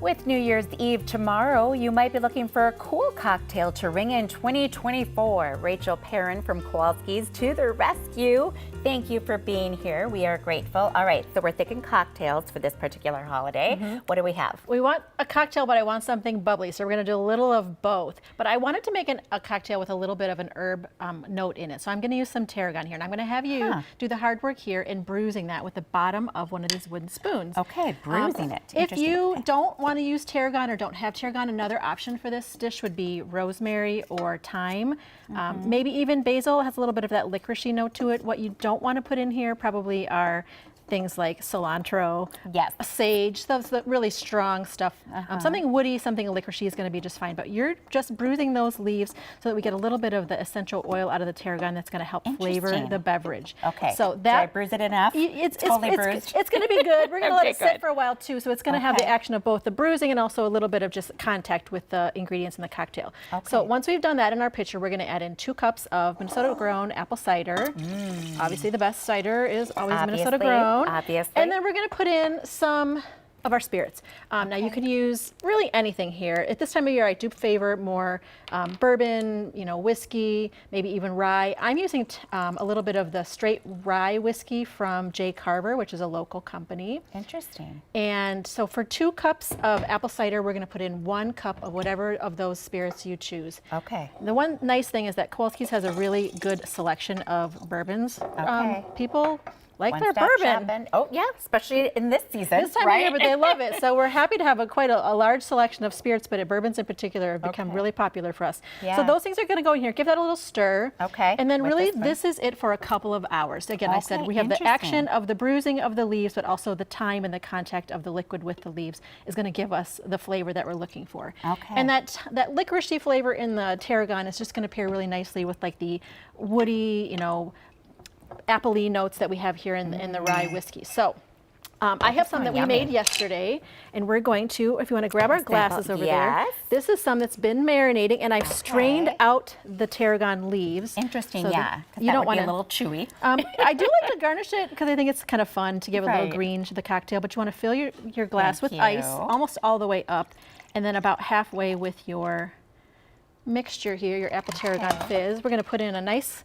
With New Year's Eve tomorrow, you might be looking for a cool cocktail to ring in 2024. Rachel Perrin from Kowalski's to the rescue. Thank you for being here. We are grateful. All right, so we're thinking cocktails for this particular holiday. What do we have? We want a cocktail, but I want something bubbly, so we're going to do a little of both. But I wanted to make a cocktail with a little bit of an herb note in it, so I'm going to use some tarragon here. And I'm going to have you do the hard work here in bruising that with the bottom of one of these wooden spoons. Okay, bruising it. If you don't want to use tarragon or don't have tarragon, another option for this dish would be rosemary or thyme. Maybe even basil. Has a little bit of that licoricey note to it. What you don't want to put in here probably are things like cilantro, sage, those the really strong stuff. Something woody, something licoricey is going to be just fine. But you're just bruising those leaves so that we get a little bit of the essential oil out of the tarragon that's going to help flavor the beverage. Okay. So did I bruise it enough? It's bruised. It's going to be good. We're going to let it sit for a while too, so it's going to have the action of both the bruising and also a little bit of just contact with the ingredients in the cocktail. So once we've done that in our pitcher, we're going to add in 2 cups of Minnesota-grown apple cider. Obviously, the best cider is always Minnesota-grown. Obviously. And then we're going to put in some of our spirits. Now you can use really anything here. At this time of year, I do favor more bourbon, whiskey, maybe even rye. I'm using a little bit of the straight rye whiskey from J. Carver, which is a local company. Interesting. And so for 2 cups of apple cider, we're going to put in 1 cup of whatever of those spirits you choose. Okay. The one nice thing is that Kowalski's has a really good selection of bourbons. People like their bourbon. Shopping. Oh yeah, especially in this season. This time of year, but they love it. So we're happy to have quite a large selection of spirits, but bourbons in particular have become really popular for us. So those things are going to go in here. Give that a little stir. Okay. And then really, this is it for a couple of hours. Again, I said we have the action of the bruising of the leaves, but also the time and the contact of the liquid with the leaves is going to give us the flavor that we're looking for. Okay. And that licoricey flavor in the tarragon is just going to pair really nicely with like the woody, apple-y notes that we have here in the rye whiskey. So I have some that we made yesterday, and we're going to, if you want to grab our glasses over there, this is some that's been marinating, and I've strained out the tarragon leaves. Interesting, so you don't want a little chewy. I do like to garnish it because I think it's kind of fun to give a little green to the cocktail, but you want to fill your glass with ice almost all the way up, and then about halfway with your mixture here, your apple tarragon fizz. We're going to put in a nice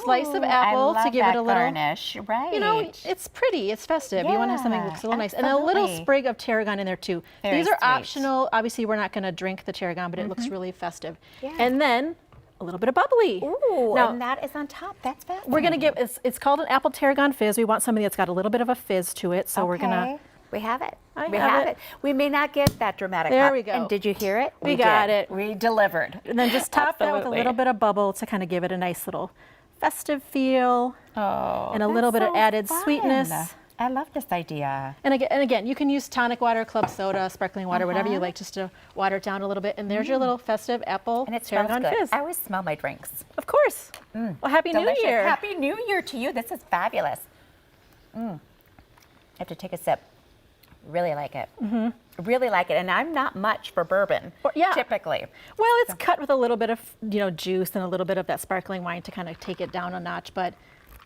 slice of apple to give it a little garnish. Right. It's pretty, it's festive. You want to have something that looks a little nice. And a little sprig of tarragon in there too. These are optional. Obviously, we're not going to drink the tarragon, but it looks really festive. And then a little bit of bubbly. Now, and that is on top. That's fascinating. We're going to give, it's called an apple tarragon fizz. We want something that's got a little bit of a fizz to it. So we're going to. We have it. We have it. We may not get that dramatic. There we go. And did you hear it? We got it. We delivered. And then just top that with a little bit of bubble to kind of give it a nice little festive feel, and a little bit of added sweetness. I love this idea. And again, you can use tonic water, club soda, sparkling water, whatever you like, just to water it down a little bit. And there's your little festive apple tarragon fizz. I always smell my drinks. Of course. Well, Happy New Year. Happy New Year to you. This is fabulous. I have to take a sip. Really like it. Really like it. And I'm not much for bourbon, typically. Well, it's cut with a little bit of juice and a little bit of that sparkling wine to kind of take it down a notch, but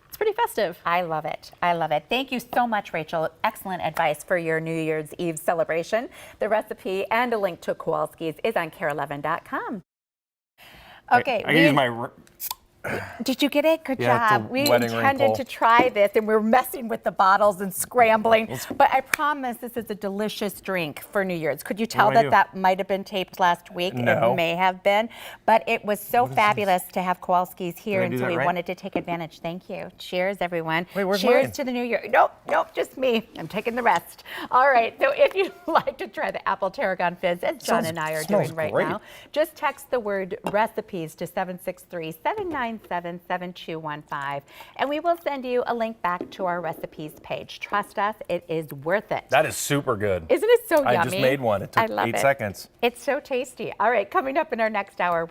it's pretty festive. I love it. I love it. Thank you so much, Rachel. Excellent advice for your New Year's Eve celebration. The recipe and a link to Kowalski's is on KARE11.com. Okay. I use my... Did you get it? Good job. We wedding intended ring to try this, and we were messing with the bottles and scrambling. But I promise this is a delicious drink for New Year's. Could you tell that might have been taped last week? No. It may have been. But it was so fabulous to have Kowalski's here, and so we wanted to take advantage. Thank you. Cheers, everyone. Wait, where's Cheers mine? to the New Year. Nope, just me. I'm taking the rest. All right. So if you'd like to try the apple tarragon fizz, as John and I are doing right now, just text the word recipes to 763-797-7215, and we will send you a link back to our recipes page. Trust us, it is worth it. That is super good. Isn't it so yummy? I just made one. It took 8 seconds. It's so tasty. All right, coming up in our next hour.